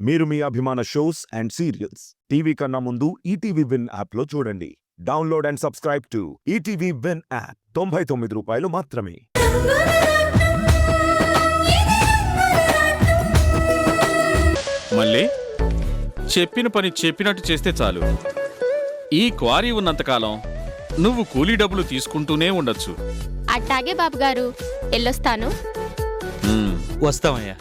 మీరు మీ అభిమాన shows and serials TV కన్నా ముందు ఈటీవీ విన్ యాప్లో చూడండి. Download and subscribe to ETV win app. 99 రూపాయలు మాత్రమే. మళ్ళీ చెప్పిన పని చెప్పినట్టు చేస్తే చాలు. ఈ క్వారీ ఉన్నంతకాలం నువ్వు కూలీ డబ్బులు తీసుకుంటూనే ఉండొచ్చు. అట్టాగే బాబుగారు, వెళ్ళొస్తాను. వస్తామయ్యా.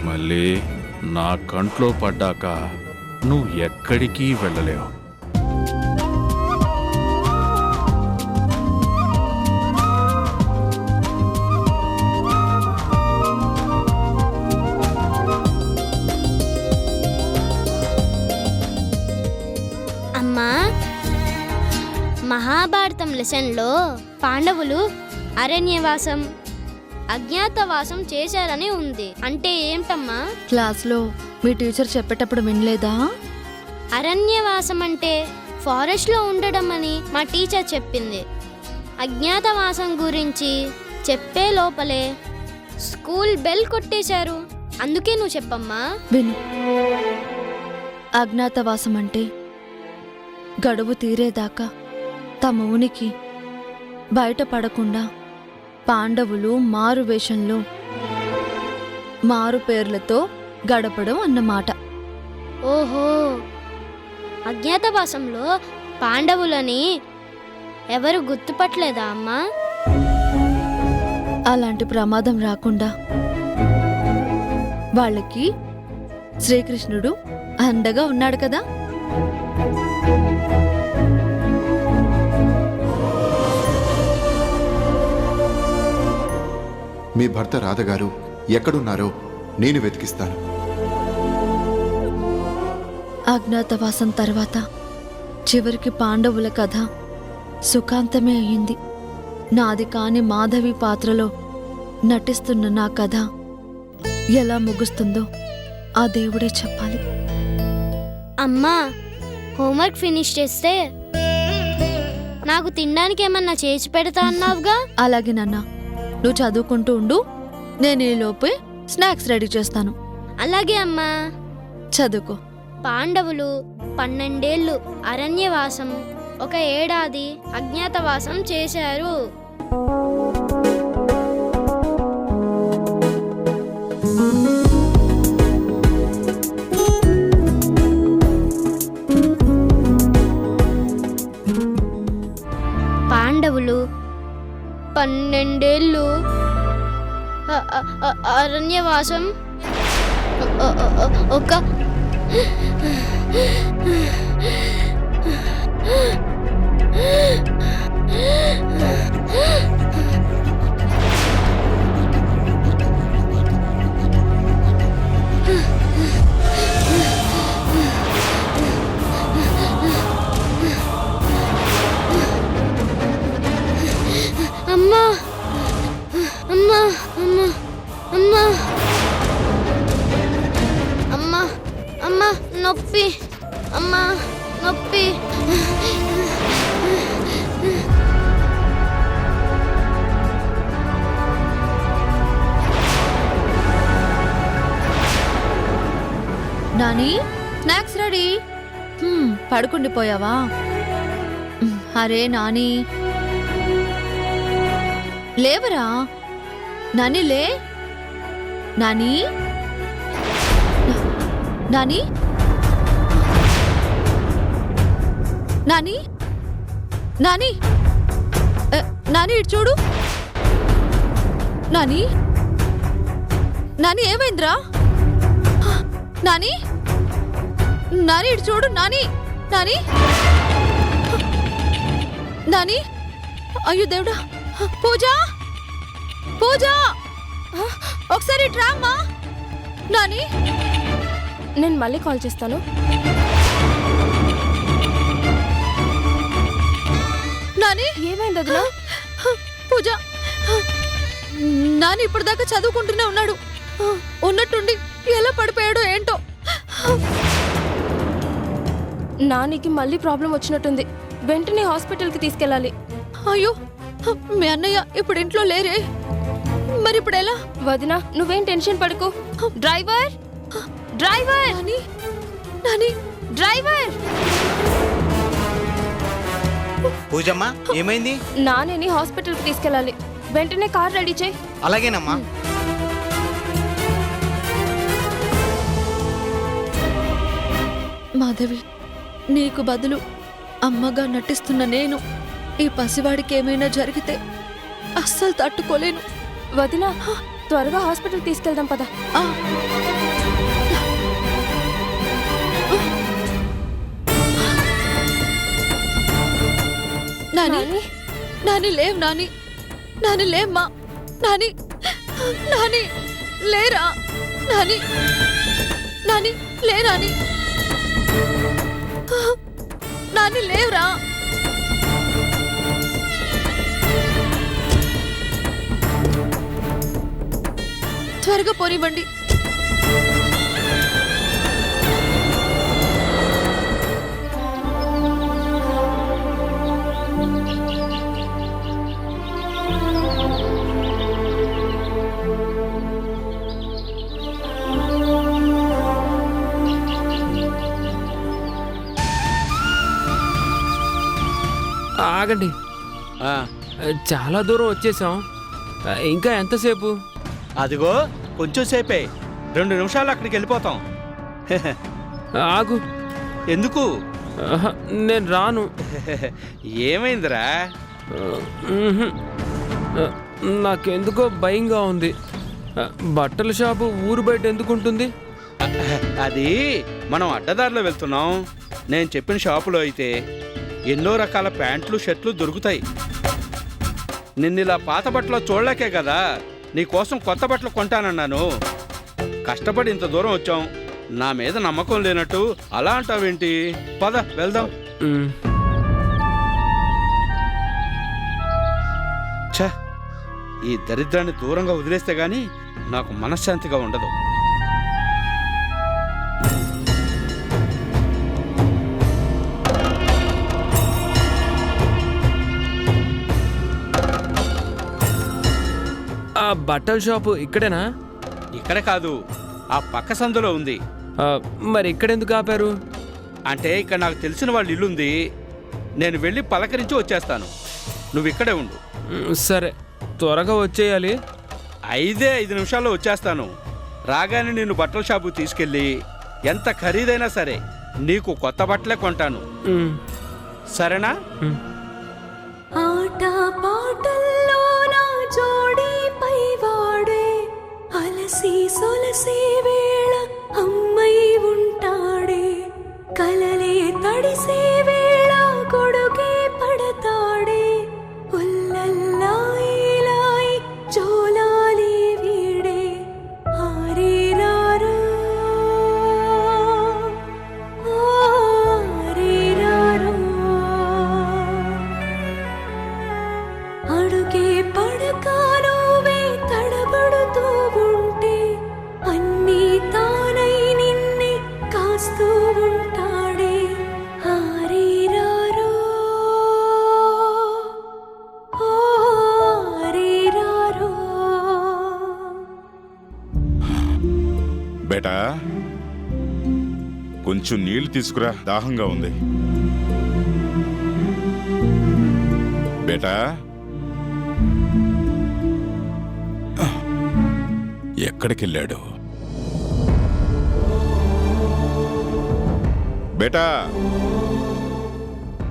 మళ్ళీ నా కంట్లో పడ్డాక నువ్వు ఎక్కడికి వెళ్ళలేవు. అమ్మా, మహాభారతం లెసన్లో పాండవులు అరణ్యవాసం, అజ్ఞాతవాసం చేశారని ఉంది. అంటే ఏమిటమ్మా? క్లాస్లో మీ టీచర్ చెప్పేటప్పుడు వినలేదా? అరణ్యవాసం అంటే ఫారెస్ట్లో ఉండడం అని మా టీచర్ చెప్పింది. అజ్ఞాతవాసం గురించి చెప్పే లోపలే స్కూల్ బెల్ కొట్టేశారు. అందుకే నువ్వు చెప్పమ్మా. విను. అజ్ఞాతవాసం అంటే గడువు తీరేదాకా తమ ఉనికి బయటపడకుండా పాండవులు మారు వేషంలో మారు పేర్లతో గడపడం అన్నమాట. ఓహో, అజ్ఞాతవాసంలో పాండవులని ఎవరు గుర్తుపట్టలేదా అమ్మా? అలాంటి ప్రమాదం రాకుండా వాళ్ళకి శ్రీకృష్ణుడు అండగా ఉన్నాడు కదా. మీ భర్త రాధగారు ఎక్కడున్నారో నేను వెతికిస్తాను. అజ్ఞాతవాసం తర్వాత చివరికి పాండవుల కథ సుఖాంతమే అయింది. నాది కాని మాధవి పాత్రలో నటిస్తున్న నా కథ ఎలా ముగుస్తుందో ఆ దేవుడే చెప్పాలి. అమ్మా, హోంవర్క్ ఫినిష్ చేస్తే నాకు తినడానికి ఏమన్నా చేసి పెడతా అన్నావుగా? అలాగే నాన్న, నువ్వు చదువుకుంటూ ఉండు, నేను ఈ లోపే స్నాక్స్ రెడీ చేస్తాను. అలాగే అమ్మా. చదువుకో. పాండవులు 12 ఏళ్ళు అరణ్యవాసం, 1 ఏడాది అజ్ఞాతవాసం చేశారు. పాండవులు 12 ఏళ్ళు అరణ్యవాసం, ఒక అమ్మా అమ్మా అమ్మా అమ్మా అమ్మా అమ్మా నొప్పి, అమ్మా నొప్పి. Nani, snacks ready. పడుకుండిపోయావా? అరే నాని, లేవరా నాని, లే నాని. నాని, నాని, నాని, నాని ఇటు చూడు. నాని, నాని ఏమైందిరా? నాని, నాని ఇటు చూడు. నాని, నాని, నాని, అయ్యో దేవుడా. పూజ, పూజ, ఒకసారి డ్రామా. నాని, నేను మళ్ళీ కాల్ చేస్తాను. నాని, ఏమైంది వదినా? పూజ, నాని ఇప్పటిదాకా చదువుకుంటూనే ఉన్నాడు. ఉన్నట్టుండి ఎలా పడిపోయాడో ఏంటో. నానికి మళ్ళీ ప్రాబ్లం వచ్చినట్టుంది. వెంటనే హాస్పిటల్కి తీసుకెళ్ళాలి. అయ్యో, మీ అన్నయ్య ఇప్పుడు ఇంట్లో లేరే. మరి ఇప్పుడు ఎలా? వదినా నువ్వేం టెన్షన్ పడకు. Driver driver Nani Nani driver పూజమ్మా ఏమైంది? నానేని హాస్పిటల్కి తీసుకెళ్ళాలి. వెంటనే కార్ రెడీ చేయి. అలాగేనమ్మా. మాధవి, నీకు బదులు అమ్మగా నటిస్తున్న నేను ఈ పసివాడికి ఏమైనా జరిగితే అస్సలు తట్టుకోలేను. వదినా త్వరగా హాస్పిటల్ తీసుకెళ్దాం పద. ఆ, నాని నాని నాని లేవ్ నాని, నాని లేమ్మా, నాని నాని లేరా, నాని నాని లే నాని, నాని లేవురా. త్వరగా పోనివ్వండి. ఆగండి, చాలా దూరం వచ్చేసాం. ఇంకా ఎంతసేపు? అదిగో కొంచెం సేపే, 2 నిమిషాలు అక్కడికి వెళ్ళిపోతాం. ఆగు. ఎందుకు? ఆహా, నేను రాను. ఏమైందిరా? ఉహుం. నాకెందుకో భయంగా ఉంది. బట్టల షాపు ఊరు బయట ఎందుకుంటుంది? అది మనం అడ్డదారిలో వెళ్తున్నాం. నేను చెప్పిన షాపులో అయితే ఎన్నో రకాల ప్యాంట్లు షర్ట్లు దొరుకుతాయి. నిన్నిలా పాత బట్టలు చూడలేకే కదా నీకోసం కొత్త బట్టలు కొంటానన్నాను. కష్టపడి ఇంత దూరం వచ్చాం, నా మీద నమ్మకం లేనట్టు అలా అంటావేంటి? పద వెళ్దాం. ఉమ్. ఛ, ఈ దరిద్రాన్ని దూరంగా వదిలేస్తే గాని నాకు మనశ్శాంతిగా ఉండదు. ఆ బట్టల షాపు ఇక్కడేనా? ఇక్కడ కాదు, ఆ పక్క సందులో ఉంది. మరి ఇక్కడెందుకు ఆపారు? అంటే ఇక్కడ నాకు తెలిసిన వాళ్ళ ఇల్లుంది. నేను వెళ్ళి పలకరించి వచ్చేస్తాను. నువ్వు ఇక్కడే ఉండు. సరే, త్వరగా వచ్చేయాలి. 5 నిమిషాల్లో వచ్చేస్తాను. రాగానే నేను బట్టల షాపు తీసుకెళ్ళి ఎంత ఖరీదైనా సరే నీకు కొత్త బట్టలే కొంటాను. సరేనా? ఆట పాటల్లో నా జోడి పైవాడే, అలసి సొలసే వేళ అమ్మై ఉంటాడే, కలలే తడిసే వేళ కొడుకే పడతాడే, ఉల్లల్లాయిలాయి జోలాలి వీడే, ఆరేరారో ఆరేరారో, అడుగే పడకానువే తడబడుతూ ఉంటే అన్నీ తానై నిన్నే కాస్తూ ఉంటాడే, ఆరేరారో ఆరేరారో. బేటా, కొంచెం నీళ్లు తీసుకురా, దాహంగా ఉంది. బేటా, ఎక్కడికెళ్ళాడు? బేటా,